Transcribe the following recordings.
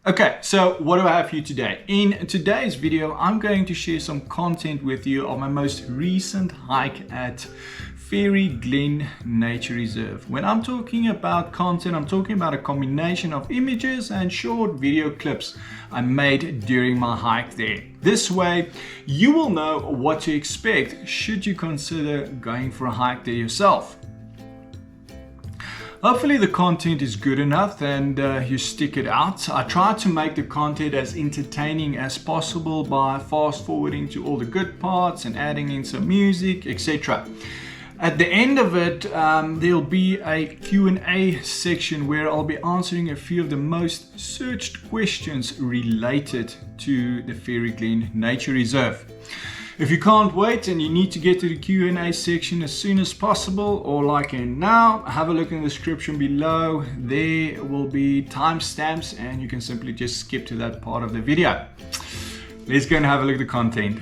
Okay, so what do I have for you today? In today's video, I'm going to share some content with you of my most recent hike at Faerie Glen Nature Reserve. When I'm talking about content, I'm talking about a combination of images and short video clips I made during my hike there. This way, you will know what to expect should you consider going for a hike there yourself. Hopefully the content is good enough and you stick it out. I try to make the content as entertaining as possible by fast forwarding to all the good parts and adding in some music, etc. At the end of it, there'll be a Q&A section where I'll be answering a few of the most searched questions related to the Faerie Glen Nature Reserve. If you can't wait and you need to get to the Q&A section as soon as possible, or like in now, have a look in the description below. There will be timestamps and you can simply just skip to that part of the video. Let's go and have a look at the content.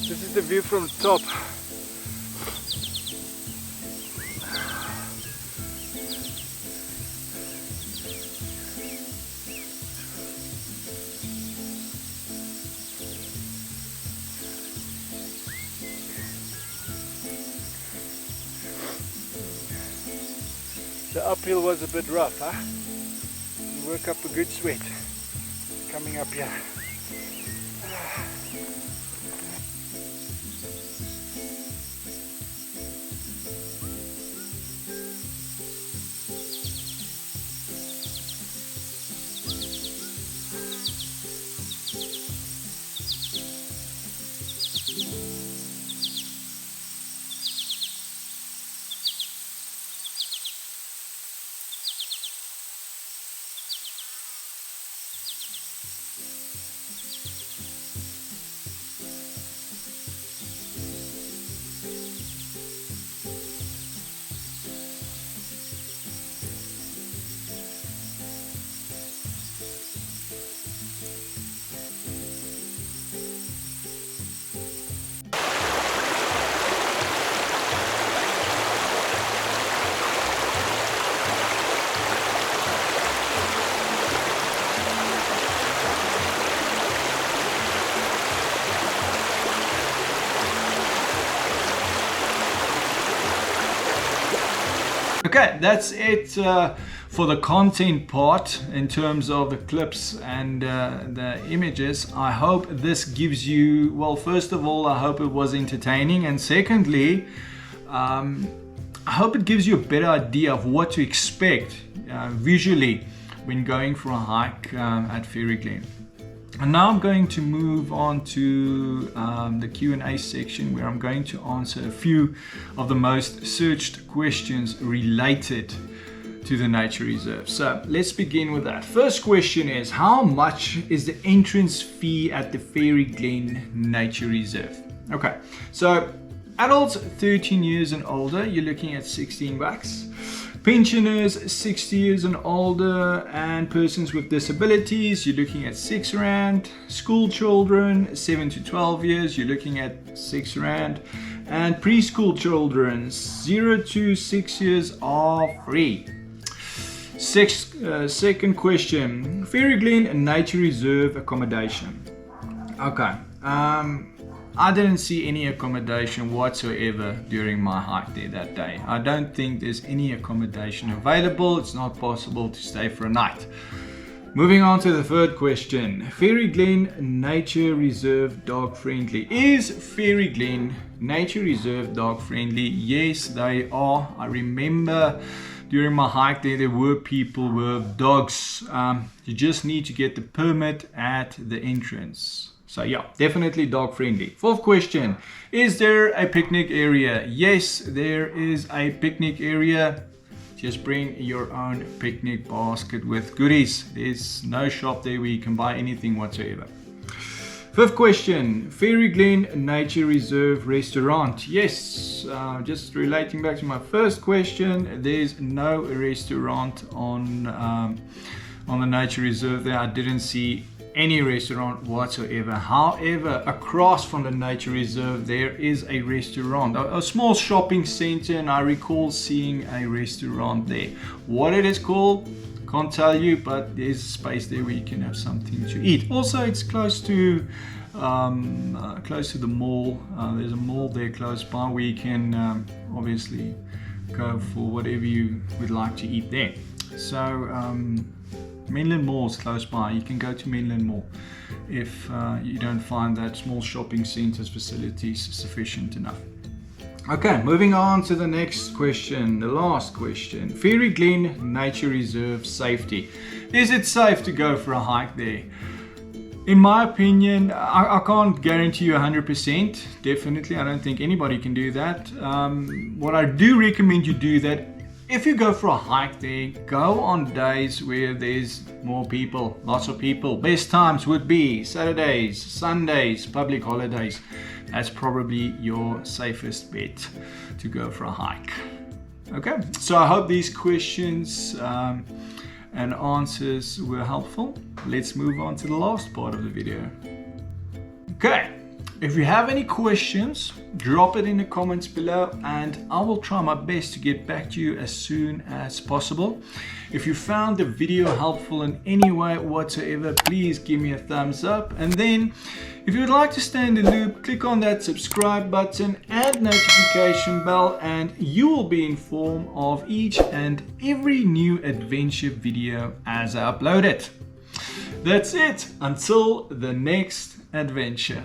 This is the view from the top. The uphill was a bit rough, huh? You work up a good sweat coming up here. Okay, that's it for the content part in terms of the clips and the images. I hope this gives you, well, first of all, I hope it was entertaining, and secondly, I hope it gives you a better idea of what to expect visually when going for a hike at Faerie Glen. And now I'm going to move on to the Q&A section, where I'm going to answer a few of the most searched questions related to the nature reserve. So let's begin with that. First question is, how much is the entrance fee at the Faerie Glen Nature Reserve? Okay, so adults 13 years and older, you're looking at $16. Pensioners 60 years and older, and persons with disabilities, you're looking at R6. School children 7 to 12 years, you're looking at R6. And preschool children 0 to 6 years are free. Second question, Faerie Glen Nature Reserve accommodation. Okay, I didn't see any accommodation whatsoever during my hike there that day. I don't think there's any accommodation available. It's not possible to stay for a night. Moving on to the third question. Faerie Glen Nature Reserve dog friendly. Is Faerie Glen Nature Reserve dog friendly? Yes, they are. I remember during my hike there were people with dogs. You just need to get the permit at the entrance. So yeah, definitely dog friendly. Fourth question, is there a picnic area? Yes, there is a picnic area. Just bring your own picnic basket with goodies. There's no shop there where you can buy anything whatsoever. Fifth question, Faerie Glen Nature Reserve restaurant. Yes, just relating back to my first question, there's no restaurant on the nature reserve there. I didn't see any restaurant whatsoever. However, across from the nature reserve there is a restaurant, a small shopping center, and I recall seeing a restaurant there. What it is called, can't tell you, but there's space there where you can have something to eat. Also, it's close to the mall. There's a mall there close by where you can obviously go for whatever you would like to eat there. So Mainland Mall is close by. You can go to Mainland Mall if you don't find that small shopping centers facilities sufficient enough. Okay, moving on to the next question, the last question. Faerie Glen Nature Reserve safety. Is it safe to go for a hike there? In my opinion, I can't guarantee you 100%. Definitely, I don't think anybody can do that. What I do recommend you do that, if you go for a hike there, go on days where there's more people, lots of people. Best times would be Saturdays, Sundays, public holidays. That's probably your safest bet to go for a hike. Okay, so I hope these questions and answers were helpful. Let's move on to the last part of the video. Okay. If you have any questions, drop it in the comments below and I will try my best to get back to you as soon as possible. If you found the video helpful in any way whatsoever, please give me a thumbs up. And then if you would like to stay in the loop, click on that subscribe button and notification bell, and you will be informed of each and every new adventure video as I upload it. That's it. Until the next adventure.